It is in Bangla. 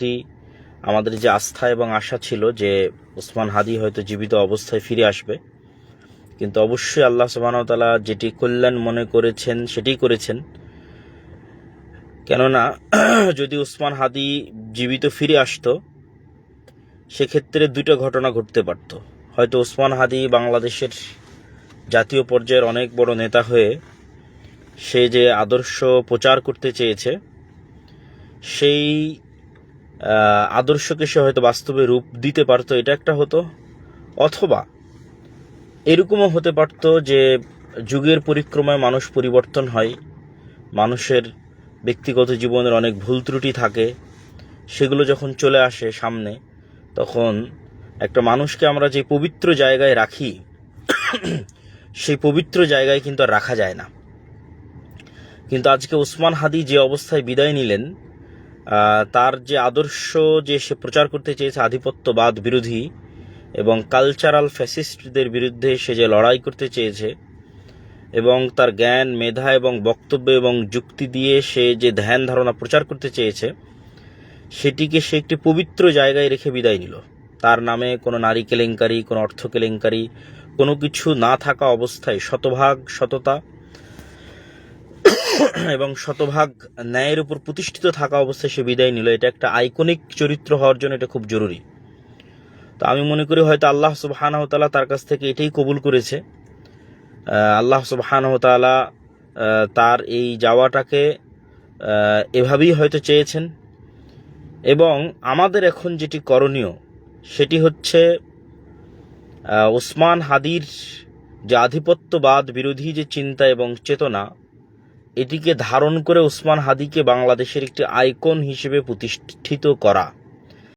প্রতি আমাদের যে আস্থা এবং আশা ছিল যে ওসমান হাদি হয়তো জীবিত অবস্থায় ফিরে আসবে, কিন্তু অবশ্যই আল্লাহ সুবহানাহু ওয়া তাআলা যেটি কল্যাণ মনে করেছেন সেটি করেছেন। কেননা যদি ওসমান হাদি জীবিত ফিরে আসতো, সেক্ষেত্রে দুটো ঘটনা ঘটতে পারত। হয়তো ওসমান হাদি বাংলাদেশের জাতীয় পর্যায়ের অনেক বড় নেতা হয়ে সে যে আদর্শ প্রচার করতে চেয়েছে, সেই আদর্শকে সে হয়তো বাস্তবে রূপ দিতে পারতো, এটা একটা হতো। অথবা এরকমও হতে পারত যে যুগের পরিক্রমায় মানুষ পরিবর্তন হয়, মানুষের ব্যক্তিগত জীবনের অনেক ভুল ত্রুটি থাকে, সেগুলো যখন চলে আসে সামনে, তখন একটা মানুষকে আমরা যে পবিত্র জায়গায় রাখি, সেই পবিত্র জায়গায় কিন্তু আর রাখা যায় না। কিন্তু আজকে ওসমান হাদি যে অবস্থায় বিদায় নিলেন, তার যে আদর্শ যে সে প্রচার করতে চেয়েছে, আধিপত্যবাদ বিরোধী এবং কালচারাল ফ্যাসিস্টদের বিরুদ্ধে সে যে লড়াই করতে চেয়েছে, এবং তার জ্ঞান, মেধা এবং বক্তব্য এবং যুক্তি দিয়ে সে যে ধ্যান ধারণা প্রচার করতে চেয়েছে, সেটিকে সে একটি পবিত্র জায়গায় রেখে বিদায় নিল। তার নামে কোনো নারী কেলেঙ্কারি, কোনো অর্থ কেলেঙ্কারি, কোনো কিছু না থাকা অবস্থায় শতভাগ সততা এবং শতভাগ ন্যায়ের উপর প্রতিষ্ঠিত থাকা অবস্থায় সে বিদায় নিল। এটা একটা আইকনিক চরিত্র হওয়ার জন্য এটা খুব জরুরি। তো আমি মনে করি হয়তো আল্লাহ সুবহানাহু ওয়া তাআলা তার কাছ থেকে এটাই কবুল করেছে। আল্লাহ সুবহানাহু ওয়া তাআলা তার এই যাওয়াটাকে এভাবেই হয়তো চেয়েছেন। এবং আমাদের এখন যেটি করণীয় সেটি হচ্ছে ওসমান হাদির যে আধিপত্যবাদ বিরোধী যে চিন্তা এবং চেতনা, এটিকে ধারণ করে ওসমান হাদিকে বাংলাদেশের একটি আইকন হিসেবে প্রতিষ্ঠিত করা।